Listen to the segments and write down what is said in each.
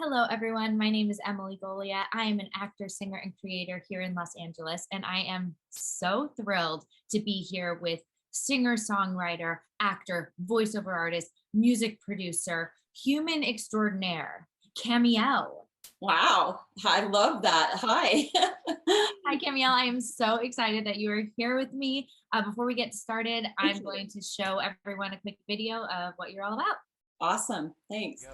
Hello, everyone. My name is Emily Golia. I am an actor, singer, and creator here in Los Angeles, and I am so thrilled to be here with singer, songwriter, actor, voiceover artist, music producer, human extraordinaire, Camielle. Wow, I love that. Hi. Hi, Camielle. I am so excited that you are here with me. Before we get started, Thank I'm you. going to show everyone a quick video of what you're all about. Awesome. Thanks.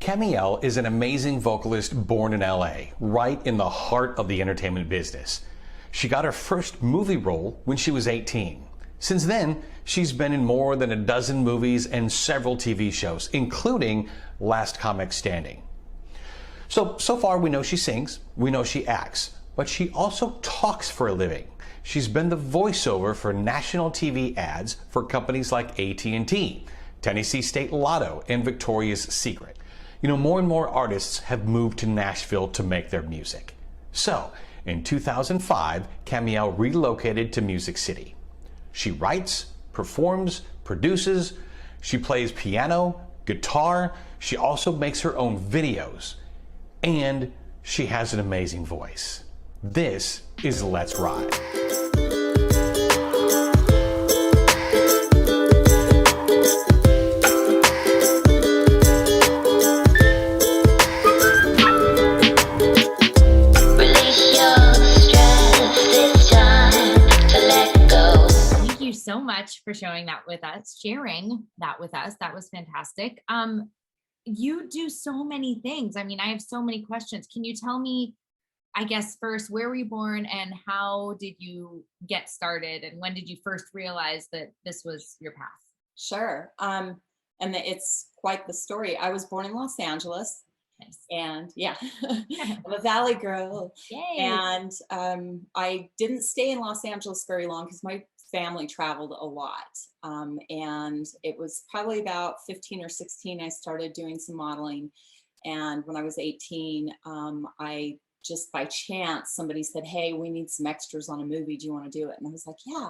Camielle is an amazing vocalist born in LA, right in the heart of the entertainment business. She got her first movie role when she was 18. Since then, she's been in more than a dozen movies and several TV shows, including Last Comic Standing. So far we know she sings, we know she acts, but she also talks for a living. She's been the voiceover for national TV ads for companies like AT&T, Tennessee State Lotto, and Victoria's Secret. You know, more and more artists have moved to Nashville to make their music. So, in 2005, Camielle relocated to Music City. She writes, performs, produces, she plays piano, guitar, she also makes her own videos, and she has an amazing voice. This is Let's Ride. So much for sharing that with us, That was fantastic. You do so many things. I mean, I have so many questions. Can you tell me, I guess, first, where were you born and how did you get started? And when did you first realize that this was your path? Sure. It's quite the story. I was born in Los Angeles. Nice. And yeah, I'm a Valley girl. Yay. And I didn't stay in Los Angeles very long because my family traveled a lot. And it was probably about 15 or 16, I started doing some modeling. And when I was 18, I just by chance, somebody said, hey, we need some extras on a movie. Do you want to do it? And I was like, yeah.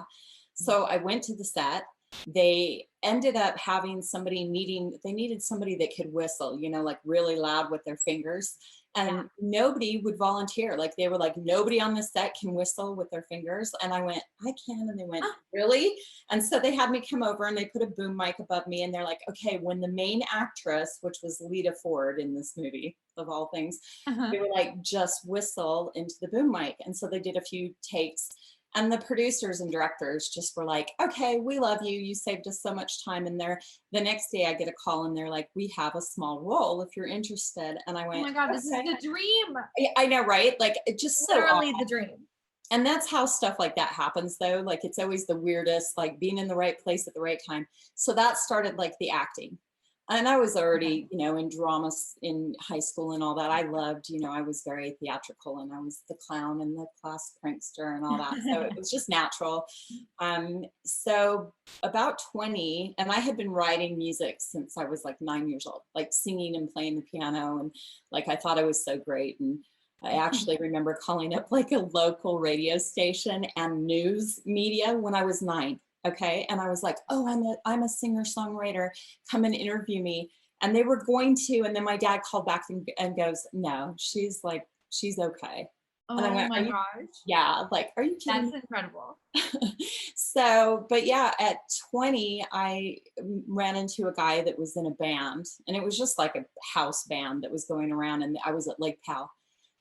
So I went to the set. They ended up having they needed somebody that could whistle, you know, like really loud with their fingers. And nobody would volunteer. Like they were like, nobody on the set can whistle with their fingers. And I went, I can. And they went, really? And so they had me come over and they put a boom mic above me. And they're like, okay, when the main actress, which was Lita Ford in this movie, of all things, they were like, just whistle into the boom mic. And so they did a few takes. And the producers and directors just were like, okay, we love you. You saved us so much time. And the next day I get a call and they're like, we have a small role if you're interested. And I went, oh my God, okay. This is the dream. I know, right? Like it just Literally so the dream. And that's how stuff like that happens though. Like it's always the weirdest, like being in the right place at the right time. So that started like the acting. And I was already, you know, in dramas in high school and all that. I loved, you know, I was very theatrical and I was the clown and the class prankster and all that. So it was just natural. So about 20, and I had been writing music since I was like 9 years old, like singing and playing the piano. And like, I thought I was so great. And I actually remember calling up like a local radio station and news media when I was 9. Okay. And I was like, oh, I'm a singer songwriter. Come and interview me. And they were going to, and then my dad called back and goes, no, she's okay. Oh And I went, my gosh. Yeah. Like, are you kidding? That's incredible. So, but yeah, at 20, I ran into a guy that was in a band and it was just like a house band that was going around and I was at Lake Powell.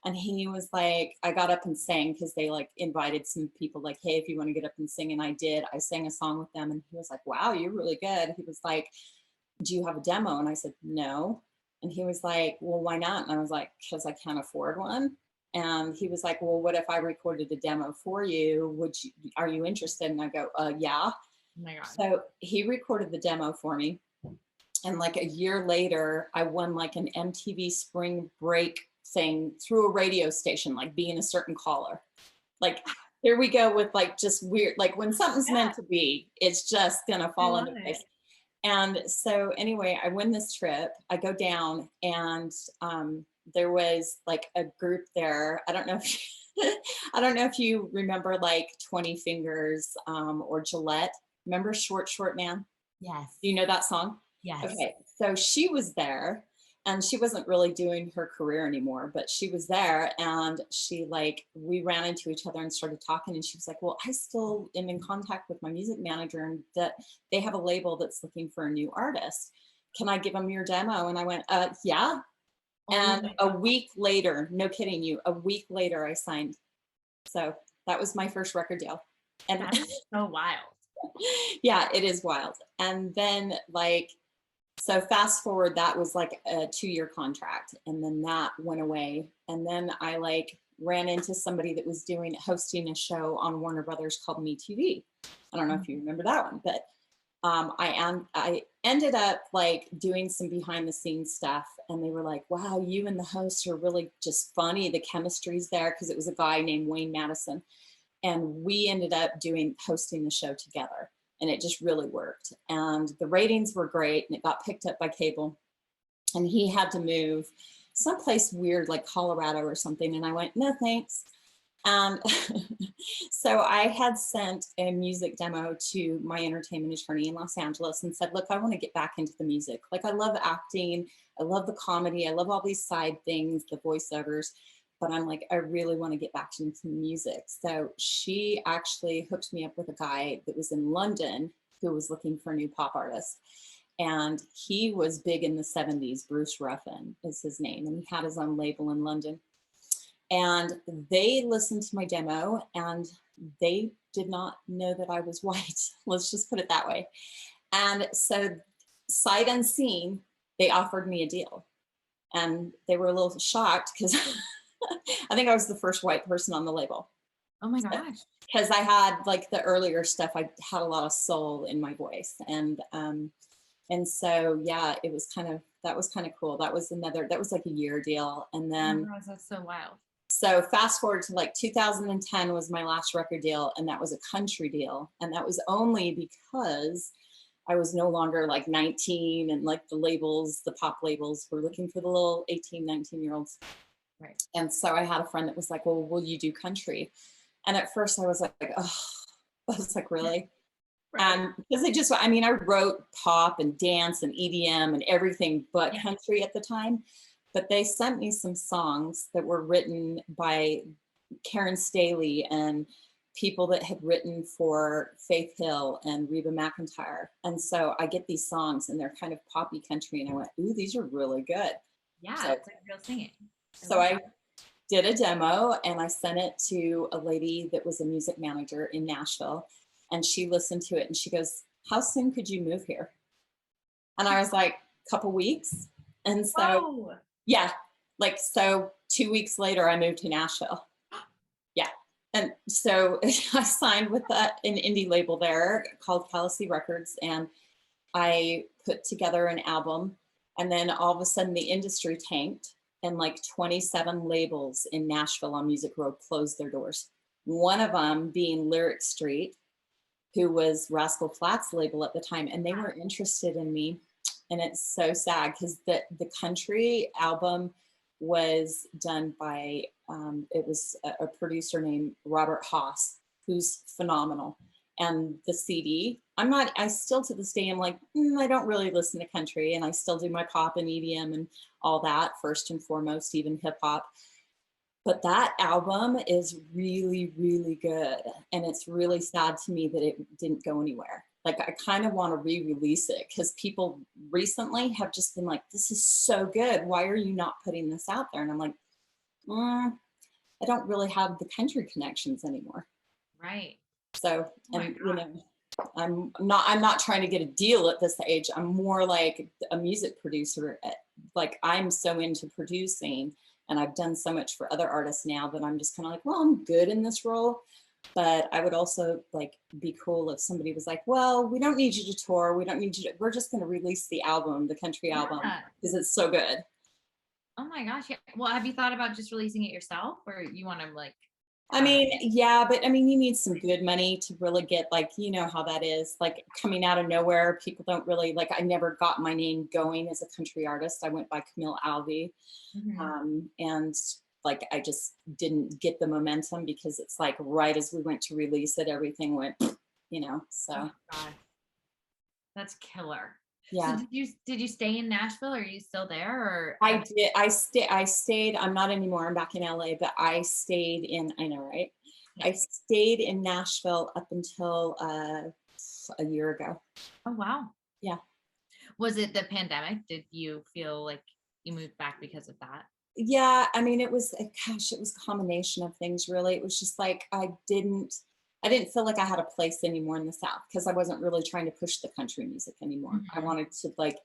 And he was like, I got up and sang because they like invited some people like, hey, if you want to get up and sing. And I did. I sang a song with them and he was like, wow, you're really good. He was like, do you have a demo? And I said, no. And he was like, well, why not? And I was like, because I can't afford one. And he was like, well, what if I recorded a demo for you? Are you interested? And I go, yeah. Oh my God. So he recorded the demo for me. And like a year later, I won like an MTV Spring Break thing through a radio station, like being a certain caller. Like here we go with like just weird, like when something's meant to be, it's just gonna fall into place. And so anyway, I win this trip, I go down and there was like a group there. I don't know if you remember like 20 Fingers or Gillette. Remember Short Man? Yes. Do you know that song? Yes. Okay, so she was there and she wasn't really doing her career anymore, but she was there, and she like, we ran into each other and started talking, and she was like, well, I still am in contact with my music manager, and that they have a label that's looking for a new artist. Can I give them your demo? And I went, yeah. Oh And my a God, week later, no kidding you, a week later I signed. So that was my first record deal. And that is so wild. yeah, it is wild. And then like, so fast forward, that was like a 2-year contract, and then that went away. And then I like ran into somebody that was hosting a show on Warner Brothers called Me TV. I don't know if you remember that one, but I ended up like doing some behind the scenes stuff, and they were like, wow, you and the host are really just funny. The chemistry's there, because it was a guy named Wayne Madison. And we ended up hosting the show together, and it just really worked. And the ratings were great, and it got picked up by cable. And he had to move someplace weird like Colorado or something. And I went, no, thanks. And so I had sent a music demo to my entertainment attorney in Los Angeles and said, look, I want to get back into the music. Like, I love acting. I love the comedy. I love all these side things, the voiceovers. But I'm like, I really want to get back into music. So she actually hooked me up with a guy that was in London who was looking for a new pop artist. And he was big in the 70s. Bruce Ruffin is his name. And he had his own label in London. And they listened to my demo, and they did not know that I was white. Let's just put it that way. And so sight unseen, they offered me a deal. And they were a little shocked, because I think I was the first white person on the label. Oh my gosh. Because I had like the earlier stuff, I had a lot of soul in my voice. And so, yeah, it was that was kind of cool. That was like a year deal. And then, Oh my gosh, that's so wild. so fast forward to like 2010 was my last record deal, and that was a country deal. And that was only because I was no longer like 19, and like the pop labels were looking for the little 18, 19-year-olds. Right. And so I had a friend that was like, well, will you do country? And at first I was like, oh, I was like, really? Right. Because I wrote pop and dance and EDM and everything but country at the time. But they sent me some songs that were written by Karen Staley and people that had written for Faith Hill and Reba McEntire. And so I get these songs, and they're kind of poppy country. And I went, ooh, these are really good. Yeah, So, it's like real singing. So I did a demo, and I sent it to a lady that was a music manager in Nashville, and she listened to it, and she goes, how soon could you move here? And I was like, a couple weeks. And so, Whoa. yeah, like, so 2 weeks later, I moved to Nashville. Yeah. And so I signed with an indie label there called Fallacy Records, and I put together an album. And then all of a sudden the industry tanked, and like 27 labels in Nashville on Music Road closed their doors. One of them being Lyric Street, who was Rascal Flatts label at the time, and they were interested in me. And it's so sad, because the country album was done by, it was a producer named Robert Haas, who's phenomenal. And the CD, I still to this day, I'm like, I don't really listen to country, and I still do my pop and EDM and all that first and foremost, even hip hop. But that album is really, really good. And it's really sad to me that it didn't go anywhere. Like, I kind of want to re-release it, because people recently have just been like, this is so good. Why are you not putting this out there? And I'm like, I don't really have the country connections anymore. Right. So, and I'm not trying to get a deal at this age. I'm more like a music producer. Like, I'm so into producing, and I've done so much for other artists now that I'm just kind of like, well, I'm good in this role. But I would also like be cool if somebody was like, well, we don't need you to tour. We don't need you to, we're just going to release the album, the country album, because it's so good. Oh my gosh. Yeah. Well, have you thought about just releasing it yourself, or you want to like? Yeah, but you need some good money to really get, like, you know how that is, like coming out of nowhere. People don't really like, I never got my name going as a country artist. I went by Camille Alvey. And like, I just didn't get the momentum, because it's like right as we went to release it, everything went, so. Oh God. That's killer. Yeah. So did you stay in Nashville? Are you still there or I did. I stayed. I'm not anymore. I'm back in LA, but I stayed in, I know, right? yeah. I stayed in Nashville up until a year ago. Oh wow. Yeah. Was it the pandemic? Did you feel like you moved back because of that? Yeah, I mean, it was, gosh, it was a combination of things, really. It was just like I didn't feel like I had a place anymore in the South because I wasn't really trying to push the country music anymore. I Mhm. wanted to like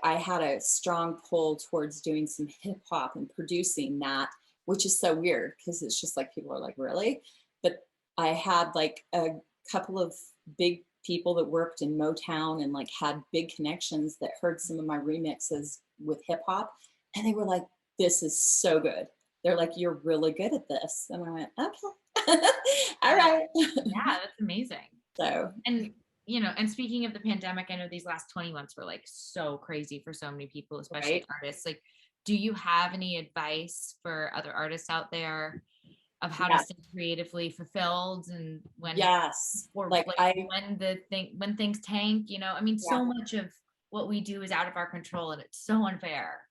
I had a strong pull towards doing some hip hop and producing that, which is so weird because it's just like people are like, really? But I had like a couple of big people that worked in Motown and like had big connections that heard some of my remixes with hip hop, and they were like, this is so good. They're like, you're really good at this. And I went, okay. All Yeah. right. Yeah, that's amazing. So And and speaking of the pandemic, I know these last 20 months were like so crazy for so many people, especially right. artists. Like, do you have any advice for other artists out there of how to Yeah. stay creatively fulfilled and when Yes. or Like like I when things tank, I mean, yeah. so much of what we do is out of our control and it's so unfair,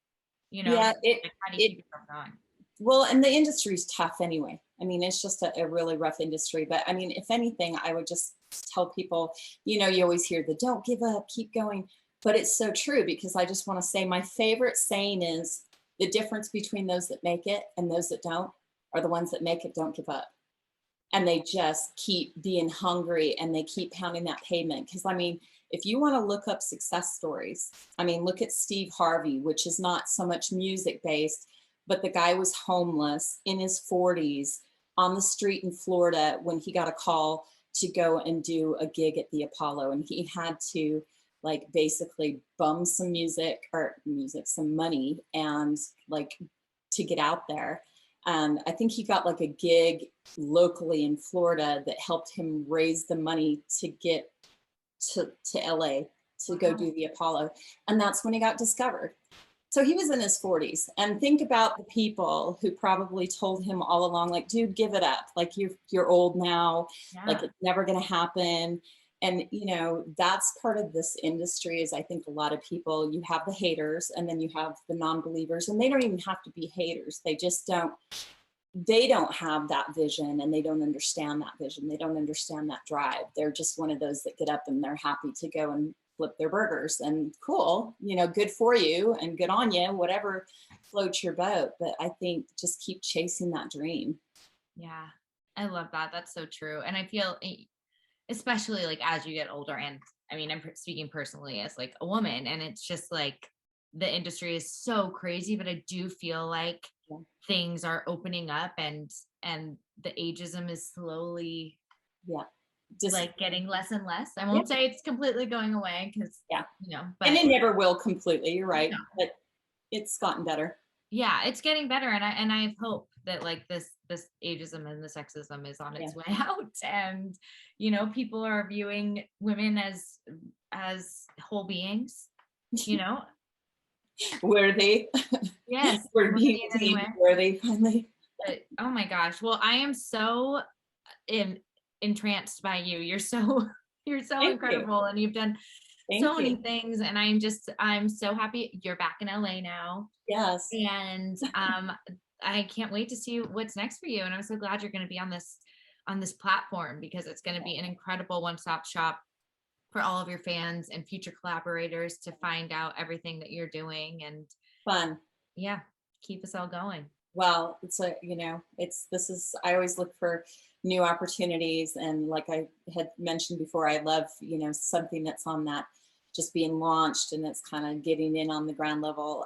Yeah, so like how do you it keep yourself going? well, and the industry's tough anyway. I mean, it's just a really rough industry. But I mean, if anything, I would just tell people, you always hear the don't give up, keep going. But it's so true because I just want to say my favorite saying is the difference between those that make it and those that don't are the ones that make it don't give up. And they just keep being hungry and they keep pounding that pavement. Because I mean, if you want to look up success stories, I mean, look at Steve Harvey, which is not so much music based, but the guy was homeless in his 40s on the street in Florida when he got a call to go and do a gig at the Apollo. And he had to like basically bum some some money and like to get out there. And I think he got like a gig locally in Florida that helped him raise the money to get to LA to go Wow. do the Apollo. And that's when he got discovered. So he was in his 40s. And think about the people who probably told him all along, like, dude, give it up. Like you're old now, like Yeah. it's never gonna happen. And that's part of this industry is I think a lot of people, you have the haters and then you have the non-believers, and they don't even have to be haters. They don't have that vision and they don't understand that vision. They don't understand that drive. They're just one of those that get up and they're happy to go and flip their burgers, and cool, good for you and good on you, whatever floats your boat. But I think just keep chasing that dream. Yeah. I love that. That's so true. And I feel especially like as you get older, and I mean, I'm speaking personally as like a woman, and it's just like the industry is so crazy, but I do feel like Yeah. things are opening up, and the ageism is slowly Yeah. Just like getting less and less. I yeah. won't say it's completely going away because Yeah. but And it never will completely. You're right. no. But it's gotten better. Yeah, it's getting better, and I have hope that like this ageism and the sexism is on Yeah. its way out, and people are viewing women as whole beings, you know. Worthy. Yes, We're worthy being in any deemed way. worthy finally. But oh my gosh, well, I am so entranced by you. You're so you're so Thank you. incredible, and you've done so Thank many you. things, and I'm so happy you're back in LA now. Yes. And I can't wait to see what's next for you. And I'm so glad you're going to be on this platform because it's going to be an incredible one-stop shop for all of your fans and future collaborators to find out everything that you're doing. And Fun. yeah, keep us all going. Well, I always look for new opportunities. And like I had mentioned before, I love, something that's on that just being launched and it's kind of getting in on the ground level.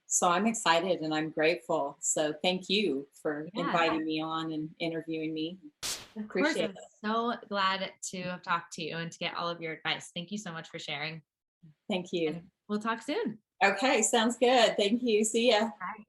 So I'm excited and I'm grateful. So thank you for Yeah, inviting me on and interviewing me. of course. Appreciate I'm it. so glad to have talked to you and to get all of your advice. Thank you so much for sharing. Thank you. And we'll talk soon. Okay, sounds good. Thank you. See ya. Bye.